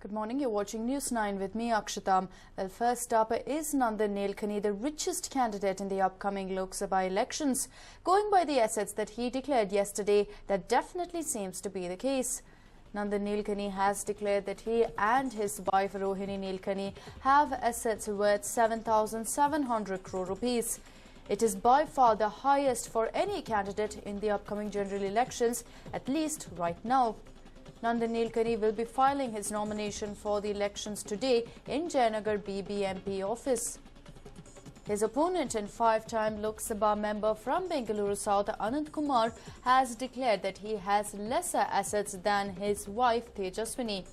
Good morning, you're watching News 9 with me, Akshatam. Well, first up is Nandan Nilekani, the richest candidate in the upcoming Lok Sabha elections. Going by the assets that he declared yesterday, that definitely seems to be the case. Nandan Nilekani has declared that he and his wife Rohini Nilekani have assets worth 7,700 crore rupees. It is by far the highest for any candidate in the upcoming general elections, at least right now. Nandan Nilekani will be filing his nomination for the elections today in Jayanagar BBMP office. His opponent and five-time Lok Sabha member from Bengaluru South, Anand Kumar, has declared that he has lesser assets than his wife Tejaswini.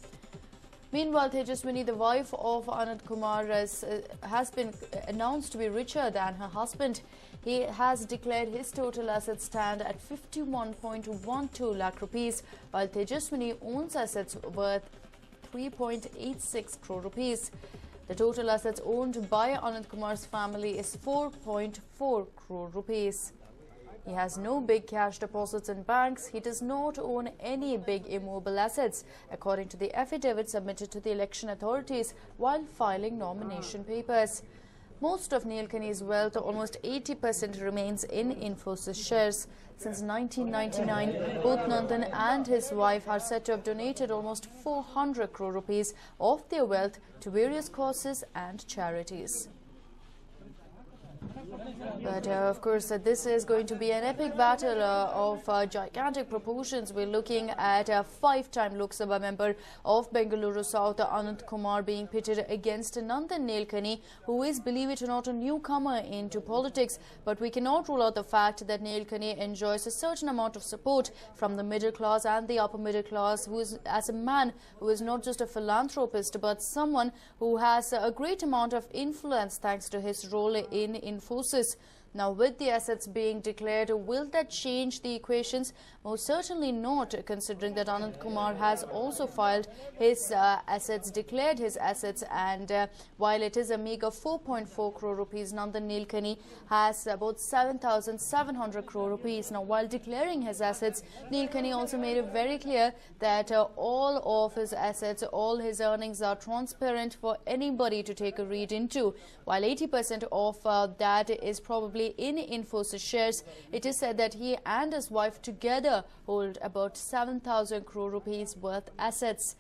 Meanwhile, Tejaswini, the wife of Anand Kumar, has been announced to be richer than her husband. He has declared his total assets stand at 51.12 lakh rupees, while Tejaswini owns assets worth 3.86 crore rupees. The total assets owned by Anand Kumar's family is 4.4 crore rupees. He has no big cash deposits in banks. He does not own any big immobile assets, according to the affidavit submitted to the election authorities while filing nomination papers. Most of Nilekani's wealth, almost 80%, remains in Infosys shares. Since 1999, both Nandan and his wife are said to have donated almost 400 crore rupees of their wealth to various causes and charities. But of course, this is going to be an epic battle of gigantic proportions. We're looking at a five-time Lok Sabha member of Bengaluru South, Anand Kumar, being pitted against Nandan Nilekani, who is, believe it or not, a newcomer into politics. But we cannot rule out the fact that Nilekani enjoys a certain amount of support from the middle class and the upper middle class, who is, as a man who is not just a philanthropist, but someone who has a great amount of influence thanks to his role in Infosys. Now, with the assets being declared, will that change the equations? Most certainly not, considering that Anand Kumar has also filed his assets, declared his assets, and while it is a meager 4.4 crore rupees, Nandan Nilekani has about 7,700 crore rupees. Now, while declaring his assets, Nilekani also made it very clear that all of his assets, all his earnings are transparent for anybody to take a read into. While 80% of that is probably in Infosys shares, it is said that he and his wife together hold about 7,000 crore rupees worth assets.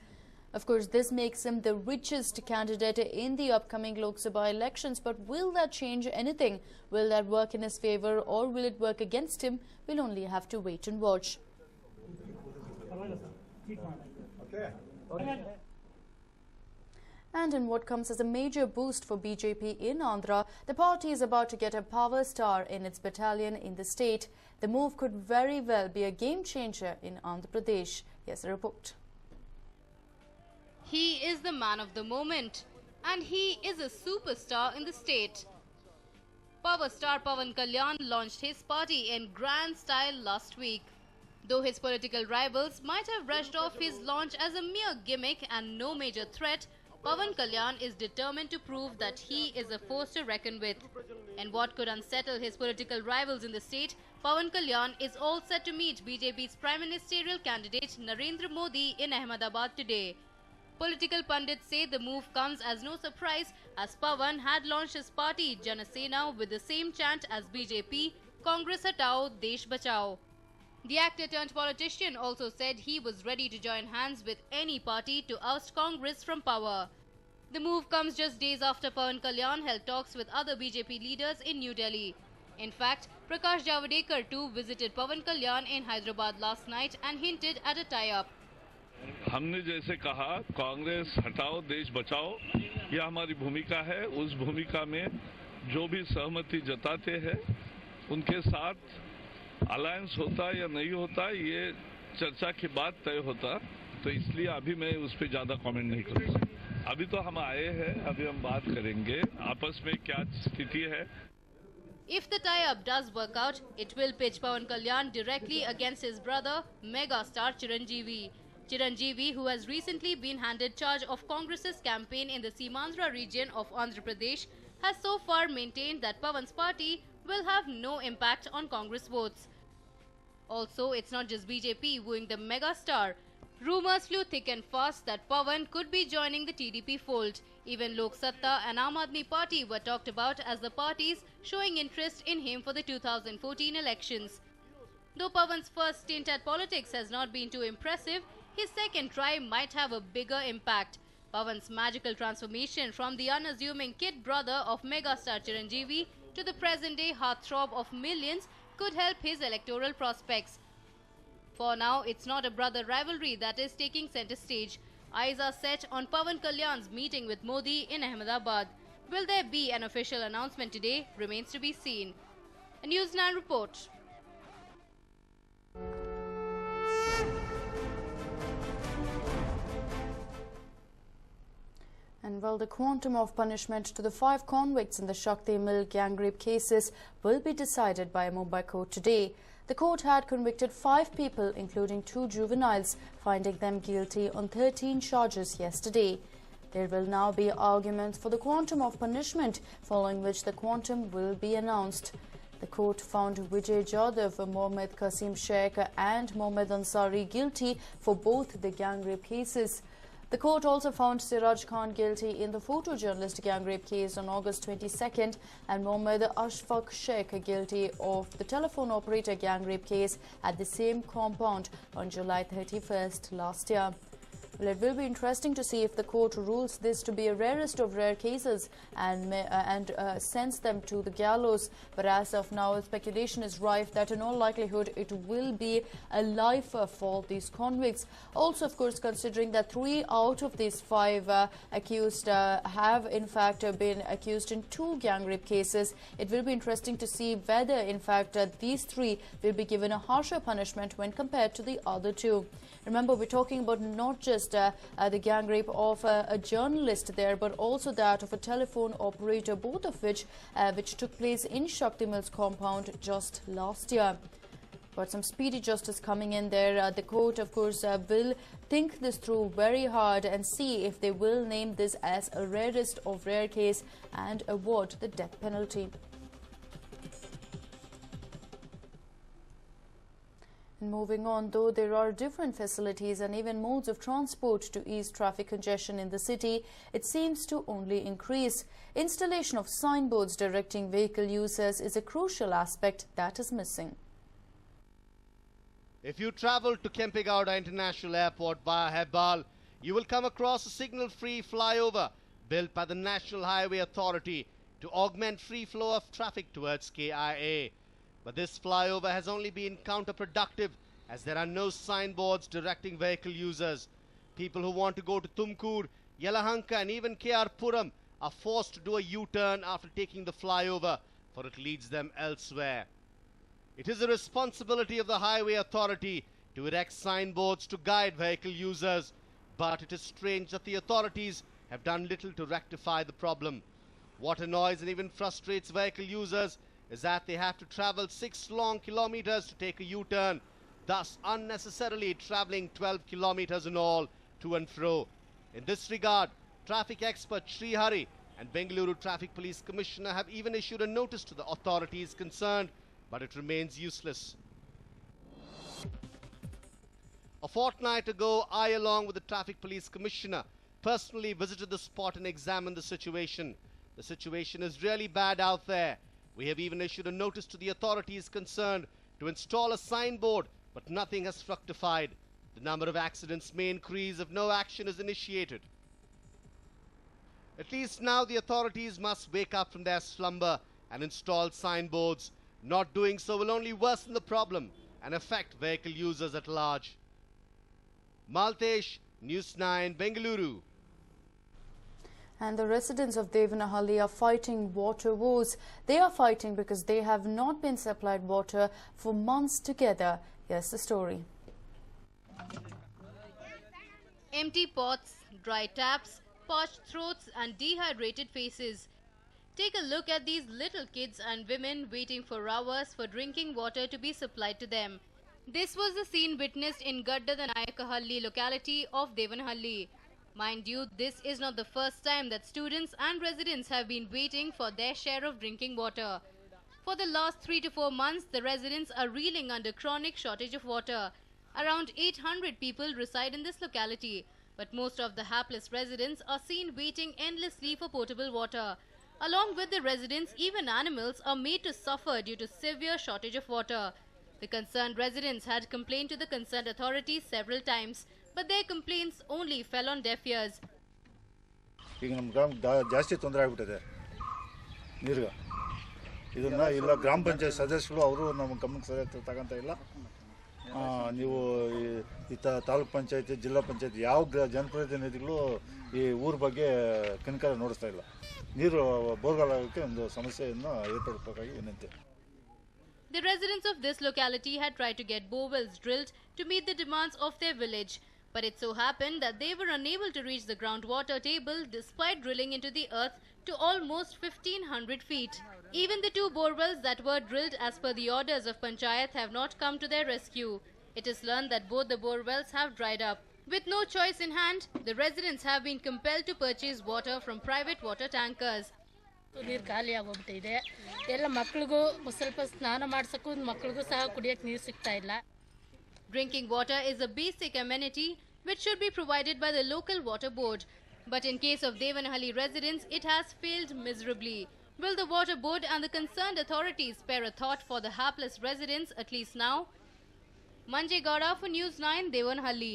Of course, this makes him the richest candidate in the upcoming Lok Sabha elections. But will that change anything? Will that work in his favor, or will it work against him? We'll only have to wait and watch. And in what comes as a major boost for BJP in Andhra, the party is about to get a power star in its battalion in the state. The move could very well be a game changer in Andhra Pradesh. Here's a report. He is the man of the moment, and he is a superstar in the state. Power star Pawan Kalyan launched his party in grand style last week. Though his political rivals might have brushed off his launch as a mere gimmick and no major threat, Pawan Kalyan is determined to prove that he is a force to reckon with. And what could unsettle his political rivals in the state, Pawan Kalyan is all set to meet BJP's prime ministerial candidate Narendra Modi in Ahmedabad today. Political pundits say the move comes as no surprise, as Pawan had launched his party Jana Sena with the same chant as BJP, Congress Hatao, Desh Bachao. The actor-turned-politician also said he was ready to join hands with any party to oust Congress from power. The move comes just days after Pawan Kalyan held talks with other BJP leaders in New Delhi. In fact, Prakash Javadekar too visited Pawan Kalyan in Hyderabad last night and hinted at a tie-up. हमने जैसे कहा कांग्रेस हटाओ देश बचाओ, यह हमारी भूमिका है। उस भूमिका में जो भी सहमति जताते हैं उनके साथ अलायंस होता या नहीं होता, ये चर्चा के बाद तय होता। तो इसलिए अभी मैं उस पर ज्यादा कमेंट नहीं करूंगा। अभी तो हम आए हैं, अभी हम बात करेंगे आपस में क्या स्थिति है। If the tie-up does work out, it will pitch Pawan Kalyan directly against his brother, mega star Chiranjeevi. Chiranjeevi, who has recently been handed charge of Congress's campaign in the Seemandhra region of Andhra Pradesh, has so far maintained that Pawan's party will have no impact on Congress votes. Also, it's not just BJP wooing the mega star. Rumours flew thick and fast that Pawan could be joining the TDP fold. Even Lok Satta and Aam Aadmi Party were talked about as the parties showing interest in him for the 2014 elections. Though Pawan's first stint at politics has not been too impressive, his second try might have a bigger impact. Pawan's magical transformation from the unassuming kid brother of megastar Chiranjeevi to the present-day heartthrob of millions could help his electoral prospects. For now, it's not a brother rivalry that is taking centre stage. Eyes are set on Pawan Kalyan's meeting with Modi in Ahmedabad. Will there be an official announcement today remains to be seen. A News9 report. And while the quantum of punishment to the 5 convicts in the Shakti Mill gang rape cases will be decided by a Mumbai court today, the court had convicted 5 people, including 2 juveniles, finding them guilty on 13 charges yesterday. There will now be arguments for the quantum of punishment, following which the quantum will be announced. The court found Vijay Jadhav, Mohammed Qasim Sheikh and Mohammed Ansari guilty for both the gang rape cases. The court also found Siraj Khan guilty in the photojournalist gang rape case on August 22nd and Mohammed Ashfaq Sheikh guilty of the telephone operator gang rape case at the same compound on July 31st last year. Well, it will be interesting to see if the court rules this to be a rarest of rare cases and sends them to the gallows. But as of now, speculation is rife that in all likelihood it will be a life for these convicts. Also, of course, considering that 3 out of these 5 accused have in fact been accused in 2 gang rape cases, it will be interesting to see whether in fact these 3 will be given a harsher punishment when compared to the other 2. Remember, we're talking about not just the gang rape of a journalist there, but also that of a telephone operator, both of which took place in Shakti Mill's compound just last year. But some speedy justice coming in there. The court, of course, will think this through very hard and see if they will name this as a rarest of rare case and award the death penalty. Moving on, though there are different facilities and even modes of transport to ease traffic congestion in the city, it seems to only increase. Installation of signboards directing vehicle users is a crucial aspect that is missing. If you travel to Kempegowda International Airport via Hebbal, you will come across a signal-free flyover built by the National Highway Authority to augment free flow of traffic towards KIA. But this flyover has only been counterproductive as there are no signboards directing vehicle users. People who want to go to Tumkur, Yelahanka and even KR Puram are forced to do a U-turn after taking the flyover, for it leads them elsewhere. It is the responsibility of the Highway Authority to erect signboards to guide vehicle users, but it is strange that the authorities have done little to rectify the problem. What annoys and even frustrates vehicle users is that they have to travel 6 long kilometers to take a U-turn, thus unnecessarily traveling 12 kilometers in all to and fro. In this regard, traffic expert Sri Hari and Bengaluru Traffic Police Commissioner have even issued a notice to the authorities concerned, but it remains useless. A fortnight ago, I, along with the Traffic Police Commissioner, personally visited the spot and examined the situation. The situation is really bad out there. We have even issued a notice to the authorities concerned to install a signboard, but nothing has fructified. The number of accidents may increase if no action is initiated. At least now the authorities must wake up from their slumber and install signboards. Not doing so will only worsen the problem and affect vehicle users at large. Maltesh, News9, Bengaluru. And the residents of Devanahalli are fighting water woes. They are fighting because they have not been supplied water for months together. Here's the story. Empty pots, dry taps, parched throats and dehydrated faces. Take a look at these little kids and women waiting for hours for drinking water to be supplied to them. This was the scene witnessed in Gadda the Nayakahalli locality of Devanahalli. Mind you, this is not the first time that students and residents have been waiting for their share of drinking water. For the last 3 to 4 months, the residents are reeling under chronic shortage of water. Around 800 people reside in this locality, but most of the hapless residents are seen waiting endlessly for potable water. Along with the residents, even animals are made to suffer due to severe shortage of water. The concerned residents had complained to the concerned authorities several times, but their complaints only fell on deaf ears. ಈಗ ನಮ್ಮ ಗ್ರಾಮಕ್ಕೆ ಜಾಸ್ತಿ ತೊಂದರೆ ಆಗಿಬಿಟ್ಟಿದೆ ನೀರಿಗೆ. ಇದನ್ನು ಇಲ್ಲ ಗ್ರಾಮ ಪಂಚಾಯತ್ ಸದಸ್ಯರು ಅವರು ನಮ್ಮ ಗಮನಕ್ಕೆ ಸರಿಯಾಗಿ ತಗೊಂತ ಇಲ್ಲ. ನೀವು ಈ ತಾಲೂಕು ಪಂಚಾಯತಿ ಜಿಲ್ಲಾ ಪಂಚಾಯತಿ ಯಾವ ಜನಪ್ರತಿನಿಧಿಗಳು ಈ ಊರ ಬಗ್ಗೆ ಕನಿಕರ ನೋಡಿಸ್ತಾ ಇಲ್ಲ. ನೀರು ಬೋರ್ವೆಲ್ ಆಗೋಕ್ಕೆ ಒಂದು ಸಮಸ್ಯೆಯನ್ನು ಏರ್ಪಡಿಸಬೇಕಾಗಿ ವಿನಂತಿ. The residents of this locality had tried to get borewells drilled to meet the demands of their village, but it so happened that they were unable to reach the groundwater table despite drilling into the earth to almost 1500 feet. Even the 2 borewells that were drilled as per the orders of Panchayat have not come to their rescue. It is learned that both the borewells have dried up. With no choice in hand, the residents have been compelled to purchase water from private water tankers. ನೀರು ಖಾಲಿ ಆಗೋಗ್ಬಿಟ್ಟಿದೆ. ಎಲ್ಲ ಮಕ್ಕಳಿಗೂ ಸ್ವಲ್ಪ ಸ್ನಾನ ಮಾಡಿಸೋಕ್ಕೂ ಮಕ್ಕಳಿಗೂ ಸಹ ಕುಡಿಯೋಕ್ಕೆ ನೀರು ಸಿಗ್ತಾ ಇಲ್ಲ. Drinking water is a basic amenity which should be provided by the local water board. But in case of Devanahalli residents, it has failed miserably. Will the water board and the concerned authorities spare a thought for the hapless residents, at least now? Manjay Gowda for News 9, Devanahalli.